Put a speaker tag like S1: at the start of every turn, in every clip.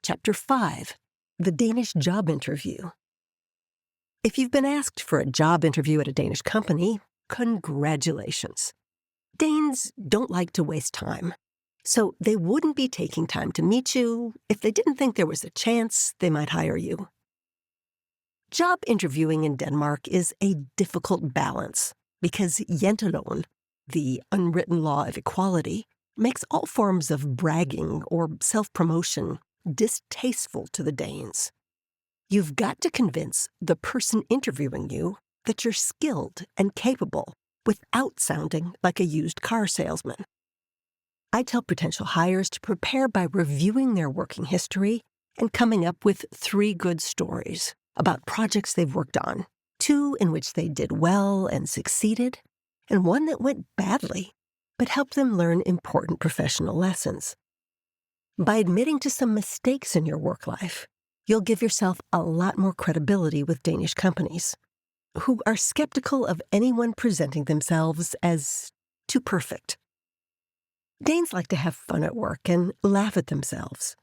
S1: Chapter 5, The Danish Job Interview. If you've been asked for a job interview at a Danish company, congratulations. Danes don't like to waste time, so they wouldn't be taking time to meet you if they didn't think there was a chance they might hire you. Job interviewing in Denmark is a difficult balance because jantelov, the unwritten law of equality, makes all forms of bragging or self-promotion distasteful to the Danes. You've got to convince the person interviewing you that you're skilled and capable without sounding like a used car salesman. I tell potential hires to prepare by reviewing their working history and coming up with 3 good stories about projects they've worked on, 2 in which they did well and succeeded, and 1 that went badly, but helped them learn important professional lessons. By admitting to some mistakes in your work life, you'll give yourself a lot more credibility with Danish companies, who are skeptical of anyone presenting themselves as too perfect. Danes like to have fun at work and laugh at themselves.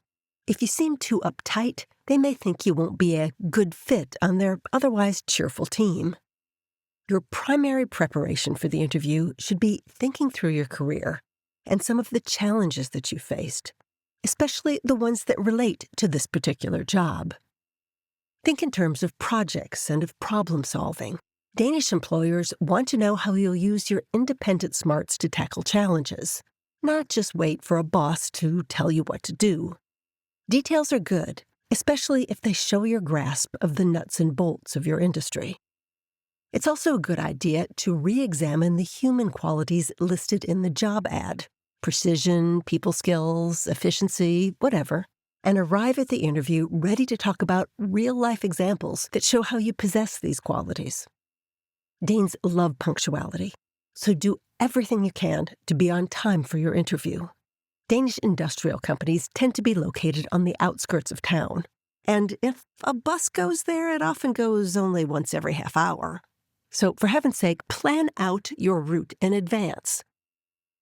S1: If you seem too uptight, they may think you won't be a good fit on their otherwise cheerful team. Your primary preparation for the interview should be thinking through your career and some of the challenges that you faced, especially the ones that relate to this particular job. Think in terms of projects and of problem solving. Danish employers want to know how you'll use your independent smarts to tackle challenges, not just wait for a boss to tell you what to do. Details are good, especially if they show your grasp of the nuts and bolts of your industry. It's also a good idea to re-examine the human qualities listed in the job ad, precision, people skills, efficiency, whatever, and arrive at the interview ready to talk about real-life examples that show how you possess these qualities. Danes love punctuality, so do everything you can to be on time for your interview. Danish industrial companies tend to be located on the outskirts of town, and if a bus goes there, it often goes only once every half hour. So, for heaven's sake, plan out your route in advance.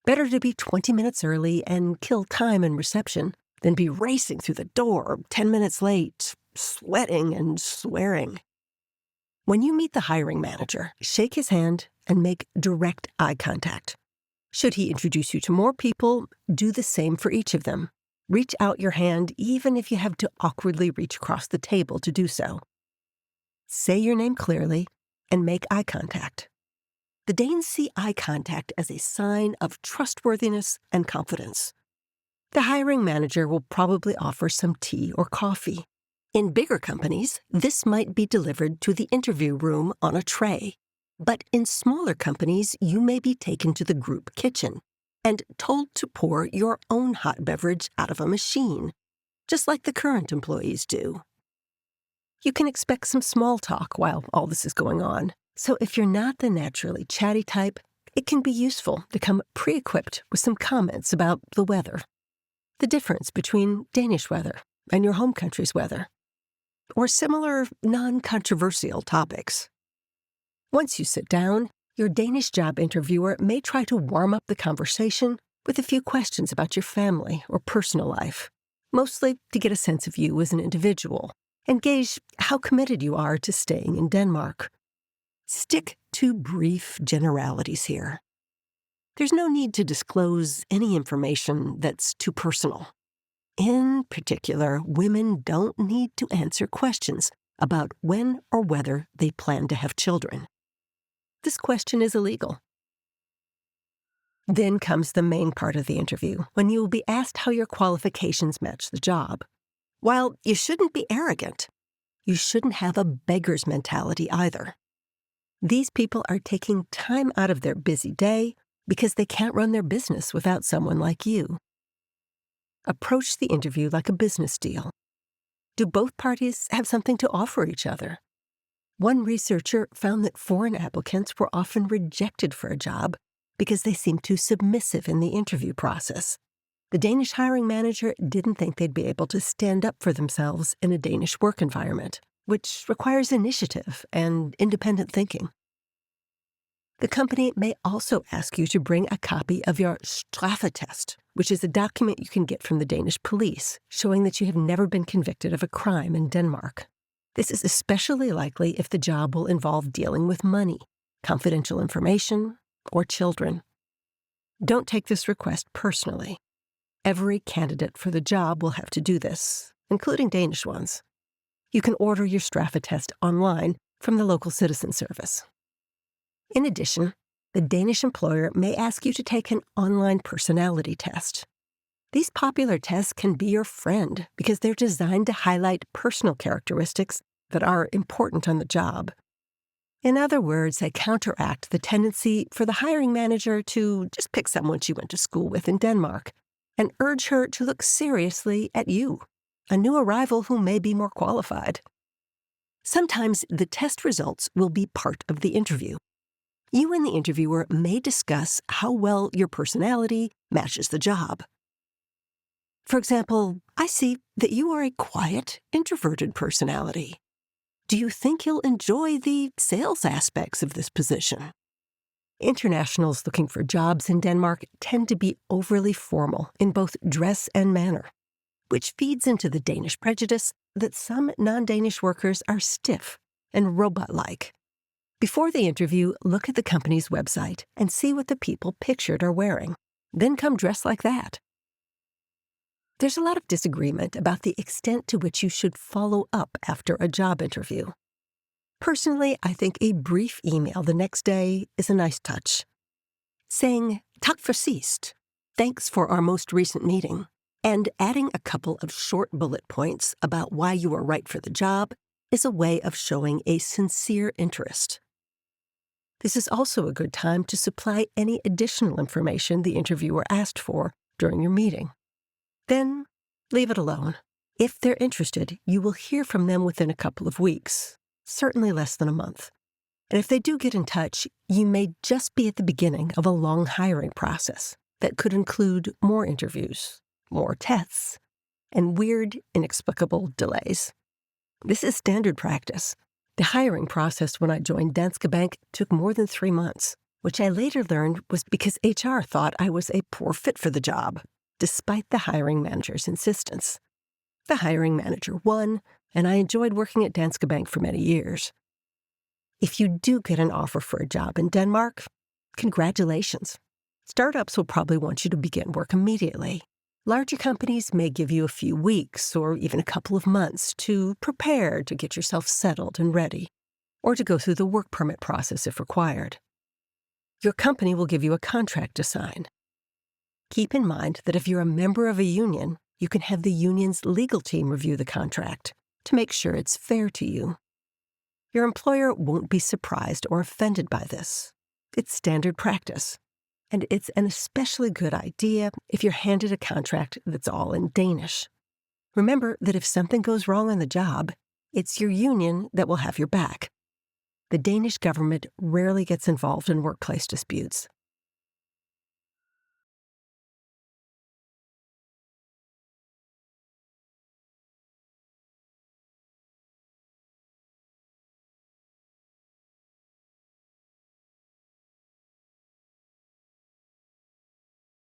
S1: Better to be 20 minutes early and kill time in reception than be racing through the door 10 minutes late, sweating and swearing. When you meet the hiring manager, shake his hand and make direct eye contact. Should he introduce you to more people, do the same for each of them. Reach out your hand even if you have to awkwardly reach across the table to do so. Say your name clearly and make eye contact. The Danes see eye contact as a sign of trustworthiness and confidence. The hiring manager will probably offer some tea or coffee. In bigger companies, this might be delivered to the interview room on a tray. But in smaller companies, you may be taken to the group kitchen and told to pour your own hot beverage out of a machine, just like the current employees do. You can expect some small talk while all this is going on, so if you're not the naturally chatty type, it can be useful to come pre-equipped with some comments about the weather, the difference between Danish weather and your home country's weather, or similar non-controversial topics. Once you sit down, your Danish job interviewer may try to warm up the conversation with a few questions about your family or personal life, mostly to get a sense of you as an individual and gauge how committed you are to staying in Denmark. Stick to brief generalities here. There's no need to disclose any information that's too personal. In particular, women don't need to answer questions about when or whether they plan to have children. This question is illegal. Then comes the main part of the interview, when you will be asked how your qualifications match the job. While you shouldn't be arrogant, you shouldn't have a beggar's mentality either. These people are taking time out of their busy day because they can't run their business without someone like you. Approach the interview like a business deal. Do both parties have something to offer each other? One researcher found that foreign applicants were often rejected for a job because they seemed too submissive in the interview process. The Danish hiring manager didn't think they'd be able to stand up for themselves in a Danish work environment, which requires initiative and independent thinking. The company may also ask you to bring a copy of your straffetest, which is a document you can get from the Danish police showing that you have never been convicted of a crime in Denmark. This is especially likely if the job will involve dealing with money, confidential information, or children. Don't take this request personally. Every candidate for the job will have to do this, including Danish ones. You can order your Straffetest online from the local citizen service. In addition, the Danish employer may ask you to take an online personality test. These popular tests can be your friend because they're designed to highlight personal characteristics that are important on the job. In other words, they counteract the tendency for the hiring manager to just pick someone she went to school with in Denmark and urge her to look seriously at you, a new arrival who may be more qualified. Sometimes the test results will be part of the interview. You and the interviewer may discuss how well your personality matches the job. For example, I see that you are a quiet, introverted personality. Do you think you'll enjoy the sales aspects of this position? Internationals looking for jobs in Denmark tend to be overly formal in both dress and manner, which feeds into the Danish prejudice that some non-Danish workers are stiff and robot-like. Before the interview, look at the company's website and see what the people pictured are wearing. Then come dressed like that. There's a lot of disagreement about the extent to which you should follow up after a job interview. Personally, I think a brief email the next day is a nice touch. Saying, "Tack for sist," thanks for our most recent meeting, and adding a couple of short bullet points about why you are right for the job is a way of showing a sincere interest. This is also a good time to supply any additional information the interviewer asked for during your meeting. Then, leave it alone. If they're interested, you will hear from them within a couple of weeks, certainly less than a month. And if they do get in touch, you may just be at the beginning of a long hiring process that could include more interviews, more tests, and weird, inexplicable delays. This is standard practice. The hiring process when I joined Danske Bank took more than 3 months, which I later learned was because HR thought I was a poor fit for the job, despite the hiring manager's insistence. The hiring manager won, and I enjoyed working at Danske Bank for many years. If you do get an offer for a job in Denmark, congratulations. Startups will probably want you to begin work immediately. Larger companies may give you a few weeks or even a couple of months to prepare to get yourself settled and ready, or to go through the work permit process if required. Your company will give you a contract to sign. Keep in mind that if you're a member of a union, you can have the union's legal team review the contract to make sure it's fair to you. Your employer won't be surprised or offended by this. It's standard practice. And it's an especially good idea if you're handed a contract that's all in Danish. Remember that if something goes wrong on the job, it's your union that will have your back. The Danish government rarely gets involved in workplace disputes,